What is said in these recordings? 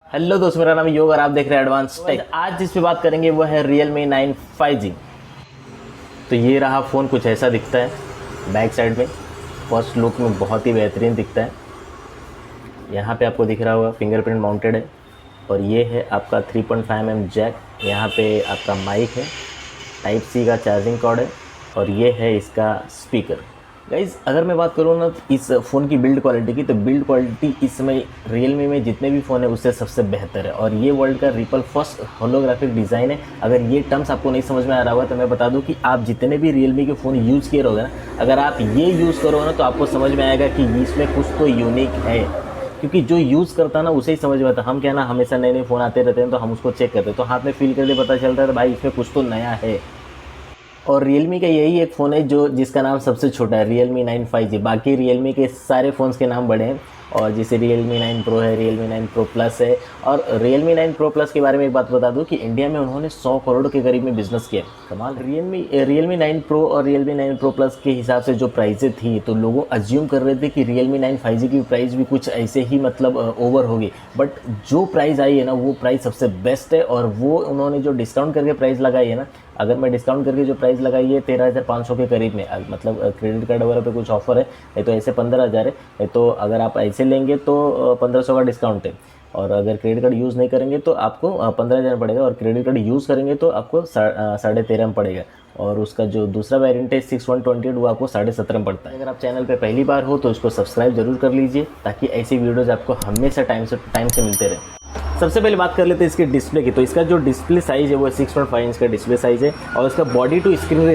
Hello दोस्तों, मेरा नाम है योग और आप देख रहे हैं एडवांस टेक। आज जिस पे बात करेंगे वो है Realme 9 5G। तो ये रहा फ़ोन, कुछ ऐसा दिखता है बैक साइड में। फर्स्ट लुक में बहुत ही बेहतरीन दिखता है। यहाँ पे आपको दिख रहा होगा फिंगरप्रिंट माउंटेड है और ये है आपका 3.5mm जैक। यहाँ पे आपका माइक है, टाइप सी का चार्जिंग कॉर्ड है और ये है इसका स्पीकर। गाइज़, अगर मैं बात करूँ ना इस फ़ोन की बिल्ड क्वालिटी की, तो बिल्ड क्वालिटी इस समय Realme में जितने भी फ़ोन है उससे सबसे बेहतर है। और ये वर्ल्ड का रिपल फर्स्ट होलोग्राफिक डिज़ाइन है। अगर ये टर्म्स आपको नहीं समझ में आ रहा होगा तो मैं बता दूं कि आप जितने भी Realme के फ़ोन यूज़ किए रहोगे ना, अगर आप ये यूज़ करोगे ना तो आपको समझ में आएगा कि इसमें कुछ तो यूनिक है। क्योंकि जो यूज़ करता ना उसे ही समझ में आता। हम क्या ना, हमेशा नए नए फ़ोन आते रहते हैं तो हम उसको चेक करते हैं, तो हाथ में फील करके पता चलता है भाई इसमें कुछ तो नया है। और Realme का यही एक फ़ोन है जिसका नाम सबसे छोटा है, Realme 9 5G। बाकी Realme के सारे फ़ोन्स के नाम बड़े हैं, और जैसे Realme 9 Pro है, Realme 9 Pro Plus है। और Realme 9 Pro Plus के बारे में एक बात बता दूं कि इंडिया में उन्होंने 100 करोड़ के करीब में बिज़नेस किया। कमाल। Realme 9 Pro और Realme 9 Pro Plus के हिसाब से जो प्राइसें थी तो लोगों अज्यूम कर रहे थे कि Realme 9 5G की प्राइस भी कुछ ऐसे ही मतलब ओवर होगी। बट जो प्राइस आई है ना वो प्राइस सबसे बेस्ट है। और वो उन्होंने जो डिस्काउंट करके प्राइस लगाई है ना, अगर मैं डिस्काउंट करके जो प्राइस लगाई है 13,500 के करीब में, मतलब क्रेडिट कार्ड वगैरह पे कुछ ऑफर है, नहीं तो ऐसे 15,000 है, नहीं तो अगर आप ऐसे लेंगे तो 1500 का डिस्काउंट है। और अगर क्रेडिट कार्ड यूज़ नहीं करेंगे तो आपको 15,000 पड़ेगा, और क्रेडिट कार्ड यूज़ करेंगे तो आपको 13,500 में पड़ेगा। और उसका जो दूसरा वेरिएंट है 6128 वो आपको 17,500 में पड़ता है। अगर आप चैनल पे पहली बार हो तो इसको सब्सक्राइब जरूर कर लीजिए ताकि ऐसी वीडियोज़ आपको हमेशा टाइम से मिलते रहे। सबसे पहले बात कर लेते हैं इसके डिस्प्ले की। तो इसका जो डिस्प्ले साइज़ है वो 6.5 इंच का डिस्प्ले साइज़ है, और इसका बॉडी टू स्क्रीन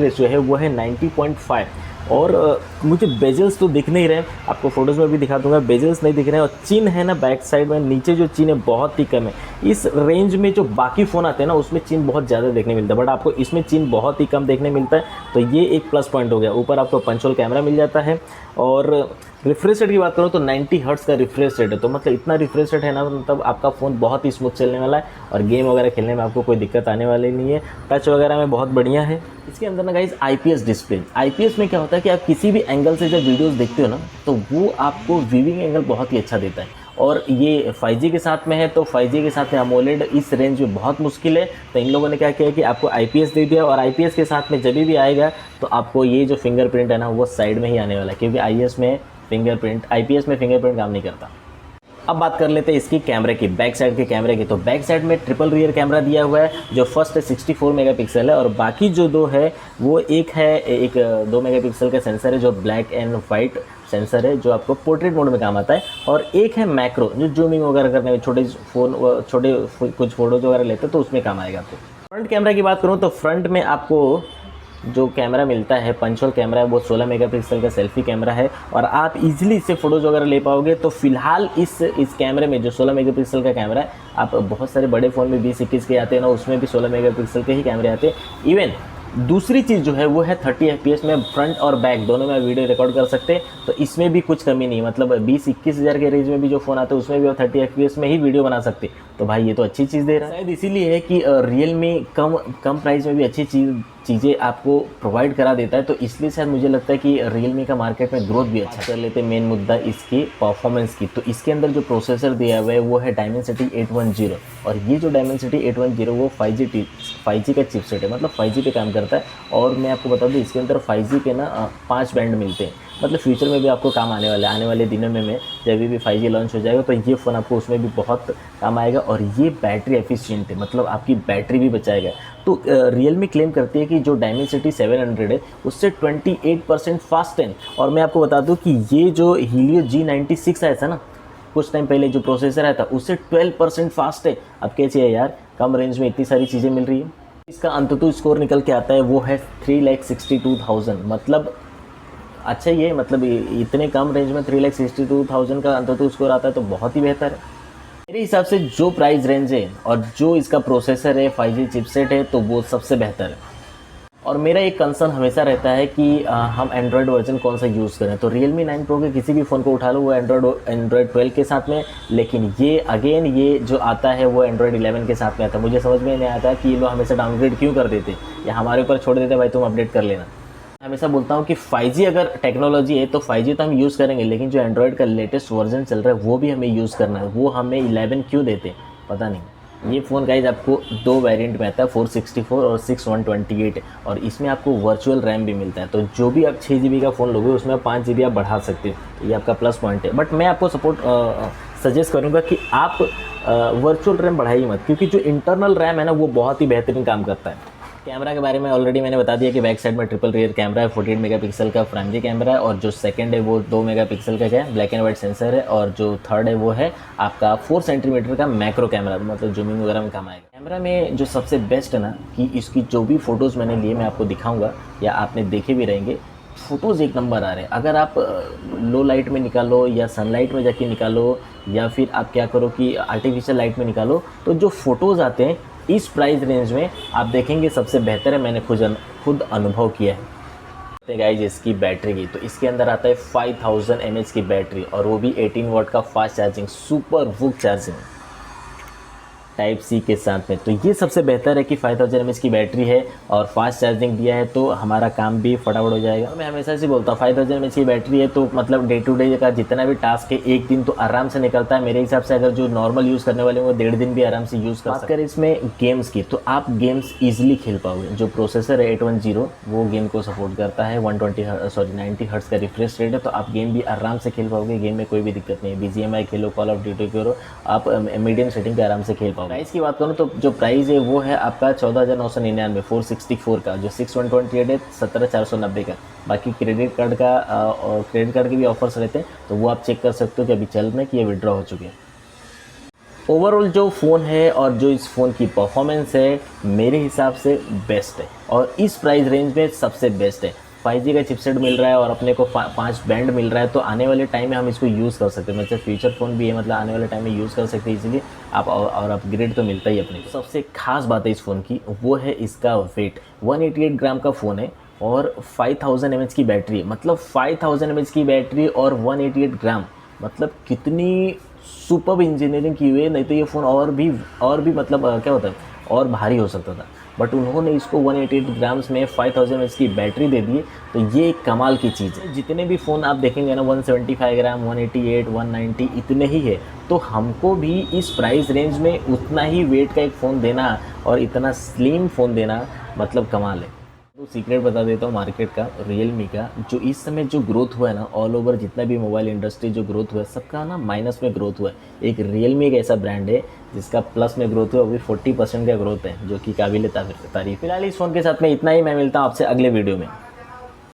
रेशियो है वो है 90.5। और मुझे बेजल्स तो दिख नहीं रहे, आपको फोटोज़ में भी दिखा दूंगा, बेजल्स नहीं दिख रहे हैं। और चिन है ना बैक साइड में, नीचे जो चिन है बहुत ही कम है। इस रेंज में जो बाकी फ़ोन आते हैं ना उसमें चिन बहुत ज़्यादा देखने मिलता है, बट आपको इसमें चिन बहुत ही कम देखने मिलता है। तो ये एक प्लस पॉइंट हो गया। ऊपर आपको पंच होल कैमरा मिल जाता है। और रिफ्रेश रेट की बात करूँ तो 90 हर्ट्ज़ का रिफ्रेश रेट है। तो मतलब इतना रिफ्रेश रेट है ना, मतलब आपका फ़ोन बहुत ही स्मूथ चलने वाला है और गेम वगैरह खेलने में आपको कोई दिक्कत आने वाली नहीं है। टच वगैरह में बहुत बढ़िया है। इसके अंदर ना गाइस IPS डिस्प्ले। IPS में क्या होता है कि आप किसी भी एंगल से जब वीडियोस देखते हो ना तो वो आपको व्यूइंग एंगल बहुत ही अच्छा देता है। और ये 5G के साथ में है, तो 5G के साथ में AMOLED इस रेंज में बहुत मुश्किल है। तो इन लोगों ने क्या किया कि आपको IPS दे दिया, और IPS के साथ में जब भी आएगा तो आपको ये जो फिंगरप्रिंट है ना वो साइड में ही आने वाला है, क्योंकि IPS में फिंगरप्रिंट काम नहीं करता। अब बात कर लेते हैं इसकी कैमरे की, बैक साइड के कैमरे की। तो बैक साइड में ट्रिपल रियर कैमरा दिया हुआ है। जो फर्स्ट है 64 मेगापिक्सल है, और बाकी जो दो है वो एक 2 मेगापिक्सल का सेंसर है जो ब्लैक एंड वाइट सेंसर है, जो आपको पोर्ट्रेट मोड में काम आता है। और एक है मैक्रो, जो जूमिंग वगैरह करने में, छोटे कुछ फोटोज वगैरह लेते हैं तो उसमें काम आएगा आपको। फ्रंट कैमरा की बात करूँ तो फ्रंट में आपको जो कैमरा मिलता है, पंच होल कैमरा है, वो 16 मेगापिक्सल का सेल्फी कैमरा है, और आप इजीली इससे फ़ोटोज़ वगैरह ले पाओगे। तो फिलहाल इस कैमरे में जो 16 मेगापिक्सल का कैमरा है, आप बहुत सारे बड़े फ़ोन में 20-21 के आते हैं ना, उसमें भी 16 मेगापिक्सल के ही कैमरे आते हैं। इवन दूसरी चीज़ जो है वो है 30 FPS में फ्रंट और बैक दोनों में वीडियो रिकॉर्ड कर सकते हैं। तो इसमें भी कुछ कमी नहीं, मतलब 20-21 हज़ार के रेंज में भी जो फ़ोन आते हैं उसमें भी आप 30 FPS में ही वीडियो बना सकते हैं। तो भाई ये तो अच्छी चीज़ दे रहा है। शायद इसीलिए है कि Realme कम प्राइस में भी अच्छी चीज़ें आपको प्रोवाइड करा देता है। तो इसलिए शायद मुझे लगता है कि Realme का मार्केट में ग्रोथ भी अच्छा। कर लेते हैं मेन मुद्दा इसकी परफॉर्मेंस की। तो इसके अंदर जो प्रोसेसर दिया हुआ है वो है Dimensity 810, और ये जो Dimensity 810 वो 5G का चिपसेट है, मतलब 5G पे काम करता है। और मैं आपको बता दूं इसके अंदर 5G के ना 5 बैंड मिलते हैं, मतलब फ्यूचर में भी आपको काम आने वाले दिनों में जब भी 5G लॉन्च हो जाएगा तो ये फ़ोन आपको उसमें भी बहुत काम आएगा। और ये बैटरी एफिशिएंट है, मतलब आपकी बैटरी भी बचाएगा। तो Realme क्लेम करती है कि जो Dimensity 700 है उससे 28% फास्ट है। और मैं आपको बता दूं कि ये जो Helio G96 आया था ना कुछ टाइम पहले, जो प्रोसेसर आया था उससे 12% फास्ट है। अब क्या चाहिए यार, कम रेंज में इतनी सारी चीज़ें मिल रही है। इसका अंततः स्कोर निकल के आता है वो है 3,62,000, मतलब अच्छा ही है। मतलब इतने कम रेंज में 3,62,000 का अंततः स्कोर आता है तो बहुत ही बेहतर है मेरे हिसाब से। जो प्राइस रेंज है और जो इसका प्रोसेसर है 5G चिपसेट है तो वो सबसे बेहतर है। और मेरा एक कंसर्न हमेशा रहता है कि हम एंड्रॉयड वर्जन कौन सा यूज़ करें। तो Realme 9 Pro के किसी भी फ़ोन को उठा लो वो एंड्रॉयड 12 के साथ में, लेकिन ये जो आता है वो एंड्रॉयड 11 के साथ में आता है। मुझे समझ में नहीं आता कि ये लोग हमेशा डाउनग्रेड क्यों कर देते या हमारे ऊपर छोड़ देते भाई तुम अपडेट कर लेना। हमेशा बोलता हूँ कि 5G अगर टेक्नोलॉजी है तो 5G तो हम यूज़ करेंगे, लेकिन जो एंड्रॉयड का लेटेस्ट वर्जन चल रहा है वो भी हमें यूज़ करना है। वो हमें 11 क्यों देते हैं पता नहीं। ये फ़ोन गाइज आपको 2 वेरिएंट में आता है, 464 और 6128, और इसमें आपको वर्चुअल रैम भी मिलता है। तो जो भी आप 6 GB का फ़ोन लोगे उसमें 5 GB आप बढ़ा सकते हो, तो ये आपका प्लस पॉइंट है। बट मैं आपको सजेस्ट करूँगा कि आप वर्चुअल रैम बढ़ाइए मत, क्योंकि जो इंटरनल रैम है ना वो बहुत ही बेहतरीन काम करता है। कैमरा के बारे में ऑलरेडी मैंने बता दिया कि बैक साइड में ट्रिपल रियर कैमरा है, 48 मेगापिक्सल का प्राइमरी कैमरा है, और जो सेकंड है वो 2 मेगापिक्सल का क्या है, ब्लैक एंड वाइट सेंसर है, और जो थर्ड है वो है आपका 4 सेंटीमीटर का मैक्रो कैमरा, मतलब जूमिंग वगैरह में काम आएगा। कैमरा में जो सबसे बेस्ट है ना कि इसकी जो भी फ़ोटोज़ मैंने लिए मैं आपको दिखाऊँगा या आपने देखे भी रहेंगे, फ़ोटोज़ एक नंबर आ रहे हैं। अगर आप लो लाइट में निकालो या सनलाइट में जाके निकालो, या फिर आप क्या करो कि आर्टिफिशियल लाइट में निकालो, तो जो फ़ोटोज़ आते हैं इस प्राइस रेंज में आप देखेंगे सबसे बेहतर है। मैंने खुद अनुभव किया है। गाइज इसकी बैटरी की, तो इसके अंदर आता है 5000 mAh की बैटरी, और वो भी 18 वाट का फास्ट चार्जिंग, सुपर वुक चार्जिंग टाइप सी के साथ में। तो ये सबसे बेहतर है कि 5000 mAh की बैटरी है और फास्ट चार्जिंग दिया है, तो हमारा काम भी फटाफट हो जाएगा। मैं हमेशा से बोलता हूँ 5000 mAh की बैटरी है तो मतलब डे टू डे का जितना भी टास्क है एक दिन तो आराम से निकलता है। मेरे हिसाब से अगर जो नॉर्मल यूज़ करने वाले हैं वो 1.5 दिन भी आराम से यूज़ कर सकते हैं। इसमें गेम्स की, तो आप गेम्स ईजिली खेल पाओगे। जो प्रोसेसर है 810 वो गेम को सपोर्ट करता है, 90 हर्ट्ज़ का रिफ्रेश रेट है, तो आप गेम भी आराम से खेल पाओगे। गेम में कोई भी दिक्कत नहीं है। BGMI Khelo, call of duty खेलो, आप मीडियम सेटिंग पे आराम से खेल पाओगे। प्राइस की बात करूँ तो जो प्राइस है वो है आपका 14,999, 464 का। जो 6128 है 17,490 का। बाकी क्रेडिट कार्ड के भी ऑफर्स रहते हैं, तो वो आप चेक कर सकते हो कि अभी चल रहे हैं कि ये विड्रॉ हो चुके हैं। ओवरऑल जो फ़ोन है और जो इस फ़ोन की परफॉर्मेंस है मेरे हिसाब से बेस्ट है, और इस प्राइस रेंज में सबसे बेस्ट है। 5G का चिपसेट मिल रहा है और अपने को 5 बैंड मिल रहा है, तो आने वाले टाइम में हम इसको यूज़ कर सकते हैं। मतलब फ्यूचर फ़ोन भी है, मतलब आने वाले टाइम में यूज़ कर सकते हैं इजीली आप, और अपग्रेड तो मिलता ही अपने को। सबसे खास बात है इस फ़ोन की वो है इसका वेट। 188 ग्राम का फ़ोन है और 5000 mAh की बैटरी है। मतलब 5000 mAh की बैटरी और 188 ग्राम, मतलब कितनी सुपर्ब इंजीनियरिंग की हुई है। नहीं तो ये फ़ोन और भी मतलब क्या होता है, और भारी हो सकता था, बट उन्होंने इसको 188 ग्राम्स में 5000 mAh की बैटरी दे दी है, तो ये एक कमाल की चीज़ है। जितने भी फ़ोन आप देखेंगे ना 175 ग्राम, 188, 190 इतने ही है, तो हमको भी इस प्राइस रेंज में उतना ही वेट का एक फ़ोन देना और इतना स्लिम फ़ोन देना मतलब कमाल है। तो सीक्रेट बता देता हूँ मार्केट का, रियलमी का जो इस समय जो ग्रोथ हुआ है ना, ऑल ओवर जितना भी मोबाइल इंडस्ट्री जो ग्रोथ हुआ है सबका ना माइनस में ग्रोथ हुआ है। एक रियलमी एक ऐसा ब्रांड है जिसका प्लस में ग्रोथ हुआ, वो भी 40% का ग्रोथ है, जो कि काबिल तारीफ। फिलहाल इस फ़ोन के साथ में इतना ही। मैं मिलता हूँ आपसे अगले वीडियो में।